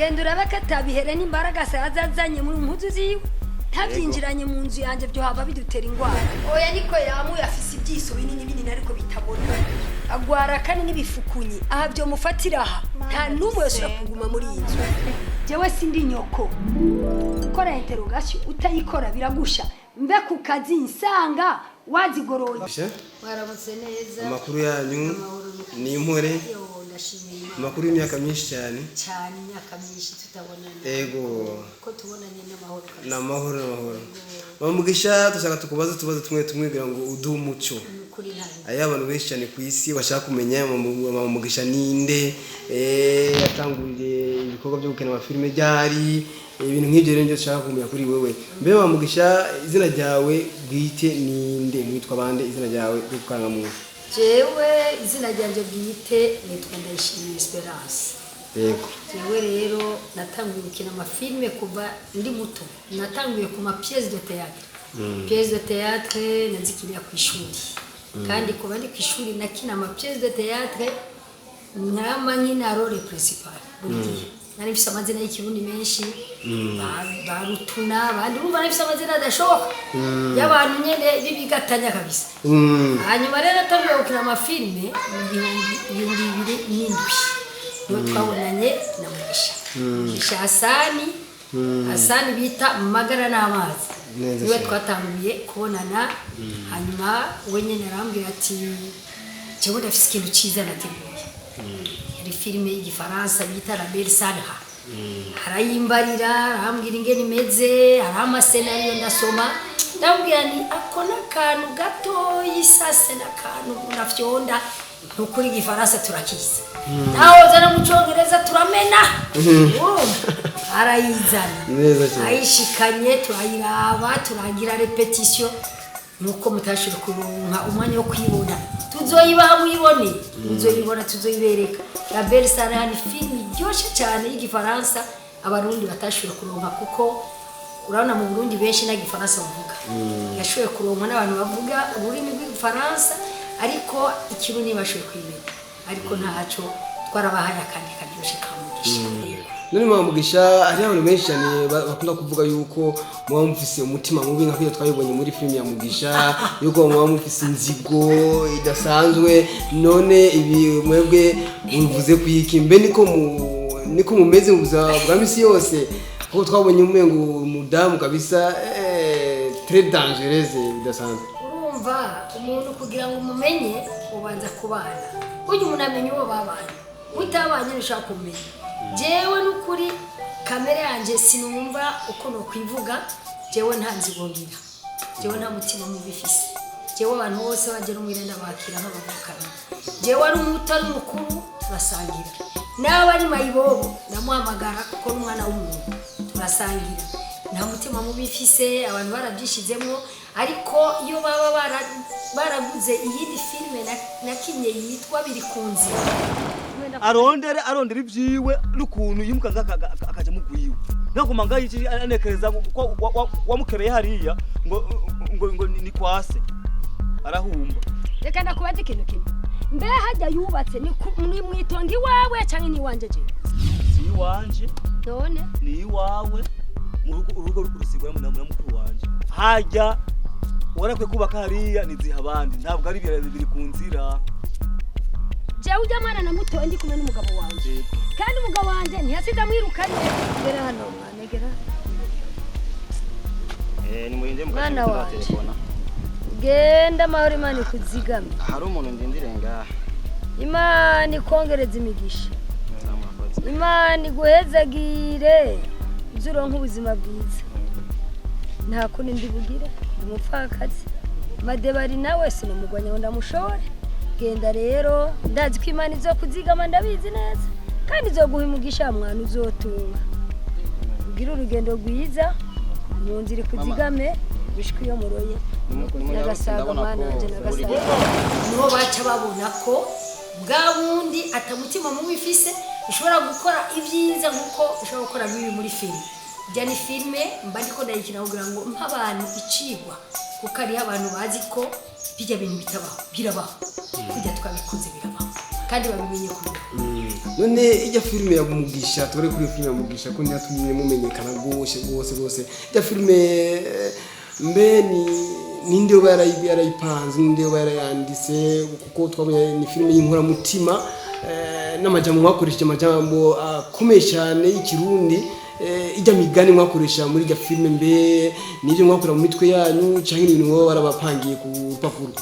genda urabaka tabihere n'imbaraga sazazanye muri mpuzu ziwe tabyinjiranye mu nzu yanjye byo haba bidutera ingwara oya niko yamuye afise ibyiso binini ariko bitabona agwara kandi nibifukunyi aha byo mufatira aha nta numwe yose kuguma muri inzu jewe sindi nyoko ukora interrogation utayikora biragusha mbe ku kazi nsanga wazigoroye waramutse neza amakuru yanyu ni impore amakuru y'imyaka myinshi cyane imyaka myinshi tutabonana yego ko tubonanye n'amahoro bamugisha dushaka tukubaza tubazo tumwe kugira ngo uduhe umuco aya abantu benshi cyane ku isi bashaka kumenya bamugisha ninde yatanguriye ibikorwa byo gukina amafilime ryari ibintu nk'ibyo rero nshaka kumenya kuri wewe mbe bamugisha izina ryawe bwite ninde mwitwa bande izina ryawe dukanga mu jewe izina ryanje bwite nitwa Ndayishimiye Esperance yego jewe rero natangiye gukina amafilime kuva ndi muto natangiye ku ma pièces de théâtre pièces de théâtre nazikiriya ku ishuri kandi kuba ndi ku ishuri nakina ama pièces de théâtre nkama nkina role principal nari mfise amazina y'ikirundi menshi barutuna abandi bumva nafise amazina adashoboka y'abantu nyene bibigatanya kabisa hanyuma rero natangiye gukina amafilime mu 2007 niyo twabonanye na Mugisha Hasani bita Magara n'amazi niwe twatangiye kubonana hanyuma we nyene arambwira ati jewe ndafise ikintu ciza nateguye yari filime y'igifaransa bita La Belle Sarah harayimbarira arambwira ingene imeze hari amasenariyo ndasoma ndambwira ni akona kantu gato yisase n'akantu nafyonda nukuri igifaransa turakiza naho zana mu Cyongereza turamena arayizana ayishikanye turayiraba turagira repetition nuko mutashira kuronka umwanya wo kwibona tuzoyibaha muyibone tuzoyibona tuzoyibereka La Belle Sarah ni film iryoshe cyane y'igifaransa abarundi batashira kuronka kuko urabona mu Burundi benshi na gifaransa bavuga yashoye kuronka n'abantu bavuga ururimi rw'igifaransa ariko ikirundi bashoye kwibera ariko ntaco twarabahaye akandi karyoshe kamugisha none Mugisha hari abantu benshi cyane bakunda kuvuga yuko muba mufise umutima mubi nka twabibonye muri film ya Mugisha yuko muba mufise inzigo idasanzwe none ibi mwebwe muvuze kwiki mbe niko mumeze mu bwa misi yose kuko twabonye umengo umudamu kabisa très dangereuse bidasanzwe urumva umuntu kugira ngo umumenye ubanza kubana ujye umuntu amenye uwo babanye utabanye ushaka kumenya jewe nukuri kamera yanje sinumva uko no kwivuga jewe ntanzigongira jewe nta mutima mubifise jewe abantu bose bagera umwirenda bakira nk'abavukana jewe ari umutari mukuru turasangira naba ari mayibobo namuhamagara kuko n'umwana w'umuntu turasangira nta mutima mubifise abantu barabyishizemo ariko iyo baba baraguze iyindi filime nakinye yitwa biri kunzi arondera ibyiwe n'ukuntu yimuka akaje mugwiwe nako manga yici anekereza ko wamukebeye hariya ngo ni kwase arahumba reka ndakubaza ikintu kimwe mbe hajya yubatse ni mwitongi wawe cyangwa ni wanje je si wanje none ni wawe mu rugo rusigwa na mukuru wanje hajya warakwe kubaka hariya niziha abandi ntabwo ari biri ku nzira jewe ujya mwana na muto ndi kumwe n'umugabo wanje kandi umugabo wanje ntiyasiga mwirukanye gera hano manegera ni muhinde mukana telefona genda mahoro Imana kuzigama hari umuntu ndindirenga Imana ikongereza imigisha Imana iguhezagire uzuronka ubuzima bwiza nta kundi ndibugire umupfakazi madebari nawe sinumugwanya ngo ndamushore genda rero ndazi ko Imana izo kuzigama ndabizi neza kandi izo guha umugisha mwana uzotunga ugira urugendo rwiza mu nzira kuzigame bishwe yo muroye nagasaga mwana nje nagasaga niho baca babona ko bwa bundi atamutima mubifise ushobora gukora ibyiza nkuko ushobora gukora bibi muri filime jyani filime mba ndiko ndayikina kugira ngo nk'abantu icigwa kuko ari abantu bazi ko bijya bintu bitabaho birabaho kujya twabikoze birabaho kandi babimenye kubibaho none ijya filime ya Mugisha tore kuri filime ya Mugisha ko nyatumye mumenyekana gose ijya filime mbe ninde yarayipanze ninde yarayanditse kuko twabonye ni filime y'inkora mutima n'amajambo mwakoresheje amajambo akomeye cyane y'ikirundi ijya migani mwakoresha muri ijya filime mbe nibyo mwakora mu mitwe yanyu cyangwa ibintu mwo barabapangiye ku rupapuro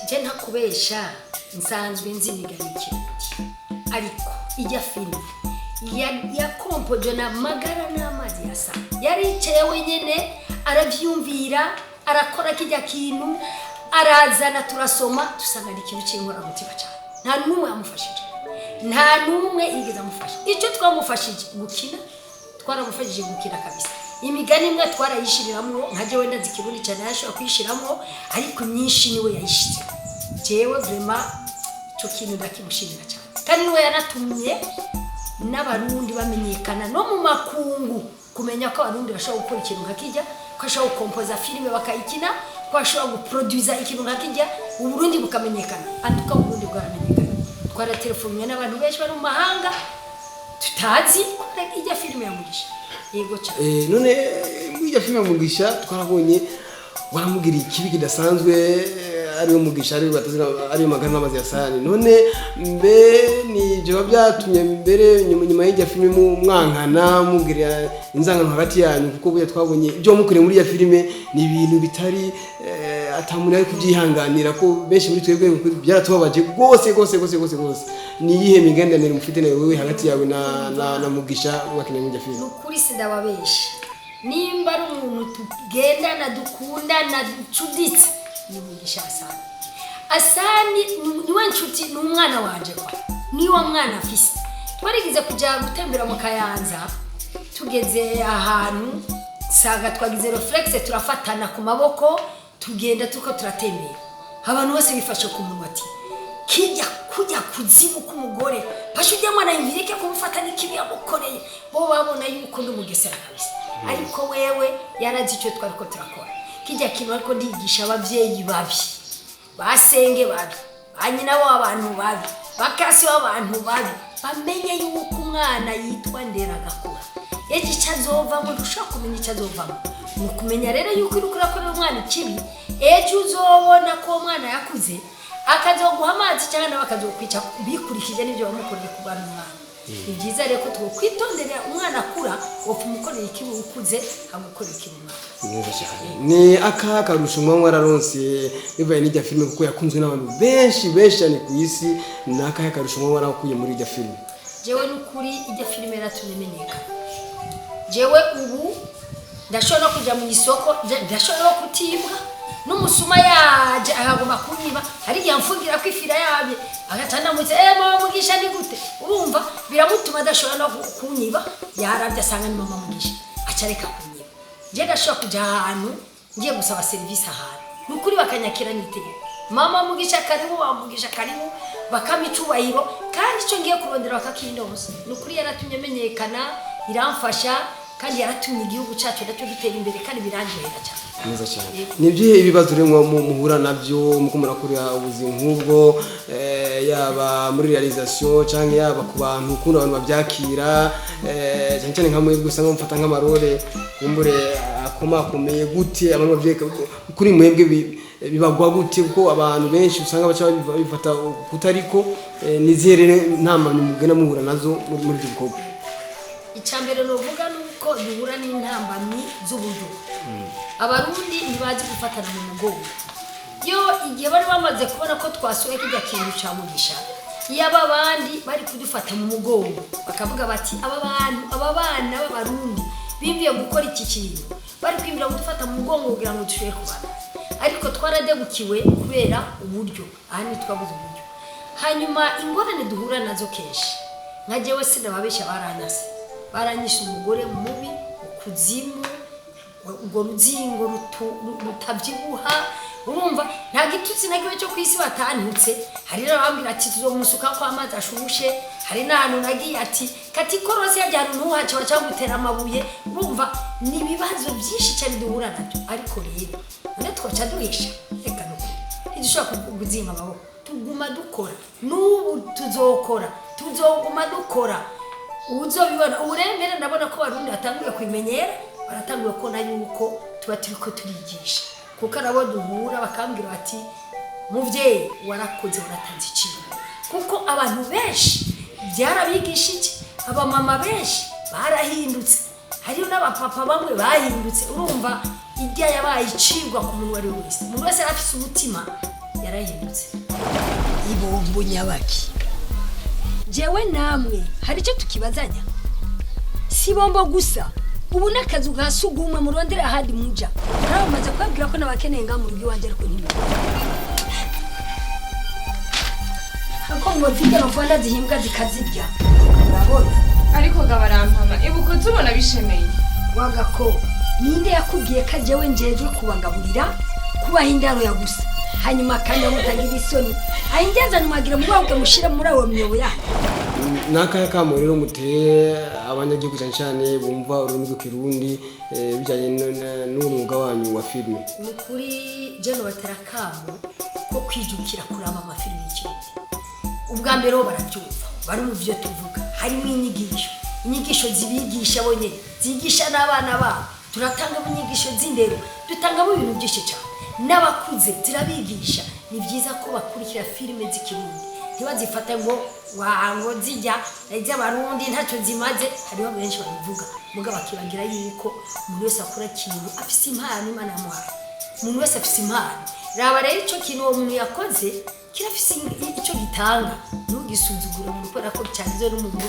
je ntakubesha nsanzwe nzi migani kirundi ariko ijya filime ya kompoje na magara n'amazi yasa yaricaye wenyene aravyumvira arakora kijya kintu arazana turasoma dusanga ari ikintu cy'inkora mutima cyane nta numwe amufashije nta numwe yigeze amufasha icyo twamufashije gukina twaramufashije gukina kabisa imigani imwe twarayishiriramo nkaje wenda zikirundi cyane yashobora kuyishiramo ariko myinshi niwe yayishize jewe vraiment cyo kintu ndakimushimira cyane kandi niwe yanatumye n'abarundi bamenyekana no mu makungu kumenya ko abarundi bashobora gukora ikintu nkakijya ko bashobora gukompoza filime bakayikina ko bashobora guproduza ikintu nkakijya uburundi bukamenyekana antuka uburundi bwaramenyekana twaratelefoniye n'abantu benshi bari mu mahanga tutazi ko ijya filime ya Mugisha yego cyane none ijya filime ya Mugisha twarabonye waramugiriye ikibi kidasanzwe ariyo Mugisha ariyo magana n'amazi yasani none mbe ni byo byatumye mbere nyuma y'ijya filime mwankana mugirira inzangano hagati yanyu kuko buye twabonye ibyo mukure muri ya filime ni ibintu bitari atamuri ari kubyihanganira ko benshi muri twebwe byaratubabaje gose ni yihe migendanire mufite nawe wewe hagati yawe na Mugisha wakina muri ya filime nukuri sindababesha nimba ari umuntu tugendana dukundana ducuditse ni Mugisha Asani niwe nshuti n'umwana wanje kwa niwo mwana afise twarigize kuja gutembera mu Kayanza tugeze ahantu saga twagize reflex turafatana ku maboko tugenda tuko turatembera abantu bose bifashe ku munwa ati kujya kuzimu k'umugore pashujya mwana yireke kumufata n'ikibi yamukoreye bo babona yuko ndumugesera kabisa ariko wewe yarazi icyo twariko turakora kijya kintu ariko ndigisha abavyeyi babi basenge babi banyina bo abantu babi bakasi w'abantu babi bamenye yuko umwana yitwa Nderagakura eje cyazova mu dushaka kumenya cyazova mu kumenya rero yuko uri kurakora umwana ikibi eje uzobona ko umwana yakuze akazoguha amazi cyangwa bakazokwica bikurikije n'ibyo bamukoreye ku bantu mwana ni byiza rero ko twokwitondera umwana akura wopfa umukorera ikibi ukuze amukorera ikibi ni akarusho mwararonse bibaye n'ijya filime kuko yakunzwe n'abantu benshi cyane ku isi ni akarusho mwarakuye muri ijya filime jewe n'ukuri ijya filime yaratumenyekana jewe ubu ndashobora kujya mu isoko ndashobora kutibwa n'umusuma yaje ahaguma kunyiba hari igihe mfungira ko ifira yabe agatana mutse mama Mugisha ni gute urumva biramutuma adashobora no kunyiba yaravye asanga ni mama Mugisha acareka kunyiba je ndashobora kujya ahantu ngiye gusaba service ahantu nukuri bakanyakira nitege mama Mugisha karibu wa Mugisha karibu bakamicubahiro kandi icyo ngiye kurondera bakakindose nukuri yaratumye menyekana iramfasha kandi yaratumye igihugu cyacu nacyo gitera imbere kandi birangiye cyane neza cyane nibyo ibibazo rero muhura nabyo muko murakora ubuzima nk'ubwo yaba muri realisation cyangwa yaba ku bantu kuno abantu babyakira cyane nka mwebwe usanga mufata nk'amarore kumbure akomakomeye gute abantu bavyeka kuri mwebwe bibagwa gute kuko abantu benshi usanga bacha bifata kutariko nizere ntama mugena muhura nazo muri ibyo bikorwa icyambere novuga nuko duhura n'intambamyi z'uburyo abarundi ntibazi gufatana mu mugongo yo igihe bari bamaze kubona ko twasuye kijya kintu cya Mugisha yaba abandi bari kudufata mu mugongo bakavuga bati aba bana b'abarundi bimbiye gukora iki kintu bari kwimbira gudufata mu mugongo kugira ngo dushobore kubana ariko twaradebukiwe kubera uburyo ahani twabuze uburyo hanyuma ingorane duhura nazo kenshi nka jewe sinababesha baranyisha umugore mubi ukuzimu ubwo ruzingo rutabyibuha urumva nta gitutsi na gihe cyo kwisi batantutse hari n'abambwira ati tuzomusuka kwa amazi ashushe hari n'ahantu nagiye ati kati korose yajyana ntuhace wacagutera amabuye urumva ni ibibazo byinshi cyane duhura nabyo ariko rero none twaca duhisha reka nuko ntidushobora kuguzinga amaboko tuguma dukora n'ubu tuzokora tuzoguma dukora uzobibona urembere ndabona ko barundi batanguye kwimenyera baratanguye kubona yuko tuba turiko turigisha kuko arabo duhura bakambwira bati muvyeyi warakoze waratanze ikintu kuko abantu benshi byarabigishije abamama benshi barahindutse hariyo n'abapapa bamwe bahindutse urumva ijya yabaye icibwa ku muntu wari wese umuntu wese afise umutima yarahindutse ibombo nyabaki jewe namwe hari icyo tukibazanya si bombo gusa ubu nakazu gasugumwe murondera ahandi muja naramaze kwabwira ko nabakeneye nga mu rugo wanje ariko ntimu hako ngo zige bavana zihimbwa zikazirya urabona ariko gabarampama ibuko tubona bishemeye wagako ninde yakubwiye ko jewe njejwe kubagaburira kubaha indaro ya gusa hanyuma kandi mutagira isoni ayingenza nyumagira mubawuke mushira muri awo myobo ya nakaya kamo rero muteye abanyagihugu cyane bumva ururimi rw'ikirundi bijyanye n'umwuga wanyu wa filime nukuri jeno batarakamo ko kwijukira kurama amafilime y'ikirundi ubwa mbere ho barabyumva bari mu byo tuvuga harimo inyigisho zibigisha bonyene zigisha n'abana babo turatanga inyigisho z'indero dutangamo ibintu byinshi cyane n'abakuze zirabigisha ni byiza ko bakurikira filime z'ikirundi ntibazifata ngo wango zijya iz'abarundi ntacyo zimaze hariho benshi babivuga muga bakibagira yuko umuntu wese akora ikintu afise impano Imana yamuhaye umuntu wese afise impano raba rero icyo kintu uwo muntu yakoze kirafise icyo gitanga ntugisuzugure umuntu kubera ko cyangize n'umuntu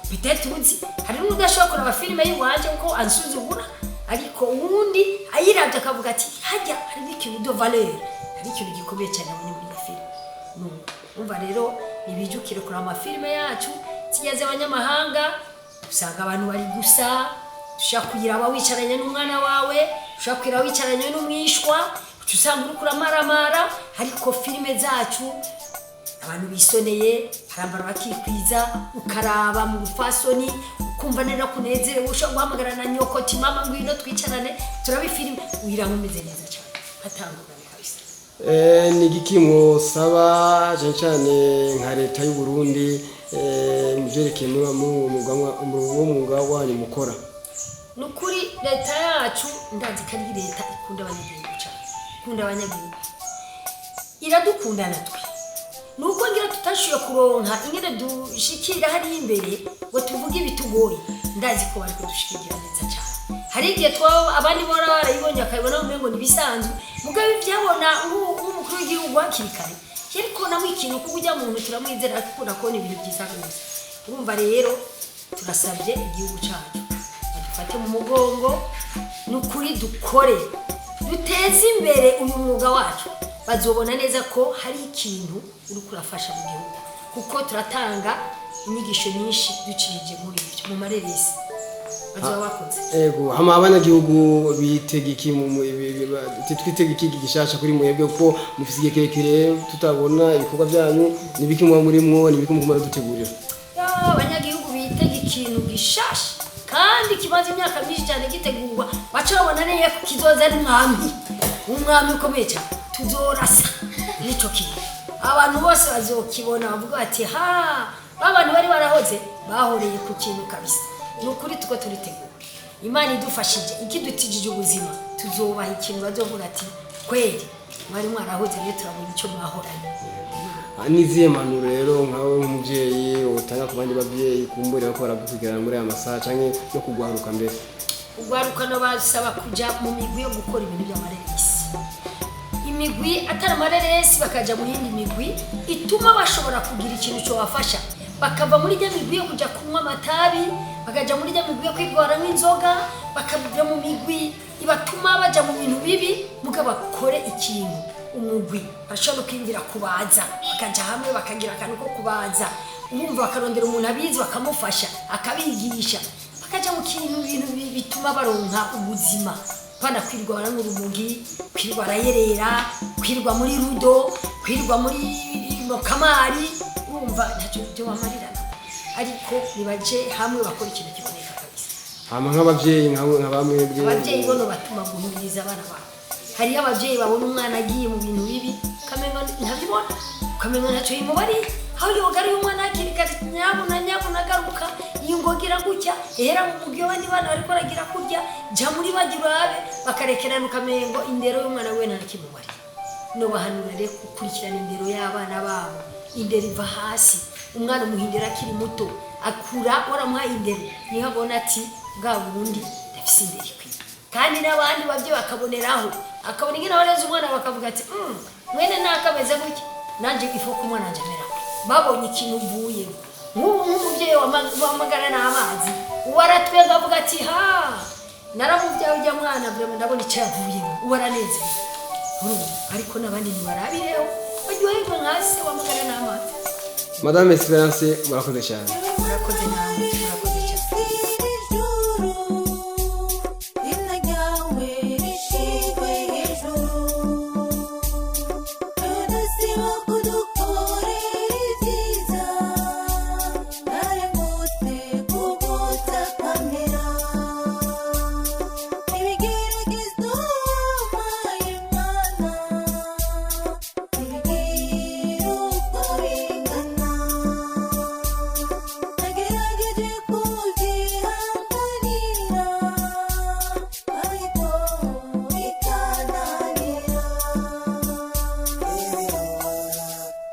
bitete uzi hari n'udashobora kuraba filime y'iwanje kuko ansuzugura ariko uwundi ayiravye akavuga ati hajya hari ikintu de valeur hari ikintu gikomeye cyane muri filime umva rero ibijukire kuri amafilime yacu kigeze abanyamahanga usanga abantu bari gusa ushaka kuyiraba wicaranye n'umwana wawe ushaka kuyiraba wicaranye n'umwishwa usanga uri kuramaramara ariko filime zacu abantu bisoneye harambara bakikwiza ukaraba mu bufasoni ukumva neza kunezerewe ushaka guhamagara na nyokoti mama ngwino twicarane turabe filime wiranga umeze neza cyane atangurana kabisa ni igiki musaba cyane nka leta y'u Burundi mu byerekeye umwuga wanyu mukora nukuri leta yacu ndazi ko ari leta ikunda abanyagihugu cyane ikunda abanyagihugu iradukunda natwe nuko ngira tutashiye kuronka ingene dushikira hari imbere ngo tuvuge ibitugoye ndazi ko bari kudushikira neza cyane hari igihe abandi bora barayibonye akayibona umengo nibisanzwe mugabe byabona umukuru w'igihugu hakirikare ariko namwe ikintu kuko ujya muntu turamwizera kuko nakona ibintu byiza gose urumva rero turasabye igihugu cyacu badufate mu mugongo nukuri dukore duteze imbere uyu mwuga wacu bazobona neza ko hari ikintu uri kurafasha mu gihugu kuko turatanga inyigisho nyinshi ducirije muri ibyo mu mareresi bazoba bakoze ego hama abanyagihugu bitega iki twitega iki gishasha kuri mwebwe kuko mufise igihe kirekire tutabona ibikorwa byanyu nibiki muba murimwo nibiki mukumara dutegurira abanyagihugu bitega ikintu gishasha kandi kimaze imyaka myinshi cyane gitegurwa bacabona neye kizoza n'umwami ukomeye cyane tuzorasa nico kintu abantu bose bazokibona bavuga ati ha abantu bari barahoze bahoreye ku kintu kabisa nukuri tuko turitegura Imana idufashije ikidutijije ubuzima tuzobaha ikintu bazovuga ati kweli mwari mwarahoze rero turabona icyo mwahoranye niziye manu rero nkawe nk'umuvyeyi utanga ku bandi bavyeyi kumburira ko baragukurikirana muri aya masaha canke no kugwaruka mbere ugwaruka no basaba kuja mu migwi yo gukora ibintu by'amareresi imigwi atari amareresi bakaja mu yindi migwi ituma bashobora kugira ikintu cyo bafasha bakava muri rya migwi yo kuja kunywa amatabi bakaja muri rya migwi yo kwigwara nk'inzoga bakava mu migwi ibatuma baja mu bintu bibi muga bakore ikintu umugwi bashobora kwingira kubaza bakaja hamwe bakagira akantu ko kubaza umumva bakarondera umuntu abizi bakamufasha akabigisha bakaja mu kintu ibintu bituma baronka ubuzima bana kwirwa n'urumugi kwirwa rayerera kwirwa muri rudo kwirwa muri kamari umva ntacyo byo bamarirana ariko nibaje hamwe bakora ikintu kiboneka kabisa hama nk'abavyeyi nk'abamwebwe abavyeyi bono batuma guhumiriza abana babo hari abavyeyi babona umwana agiye mu bintu bibi kamengo ntabibona kamengo ntacyo yimubari aho yogari umwana akirika kugira gutya era mu mugyo abandi bana bariko baragira kurya jya muri bagirabe bakarekerana ukamengo indero y'umwana we nta kimubari no bahanura rero gukurikirana indero y'abana babo indero iva hasi umwana umuhindera akiri muto akura waramuhaye indero niho abona ati bwa burundi ndafise indero ikwiye kandi n'abandi babye bakaboneraho akabona ingene abareze umwana bakavuga ati mwene nakameze gutya nanje ifuko umwana anje mera babonye ikintu uvuye nk'umubyeyi wamagara n'amazi uwaratwega avuga ati ha naramubyaye ujya mwana vrema ndabona icyo yavuyemo uwaranezeye ariko n'abandi ntibarabireho baryoherwa nkase wamagara n'amazi. Madame Esperance murakoze cyane. Murakoze namwe murakoze cyane. Sigo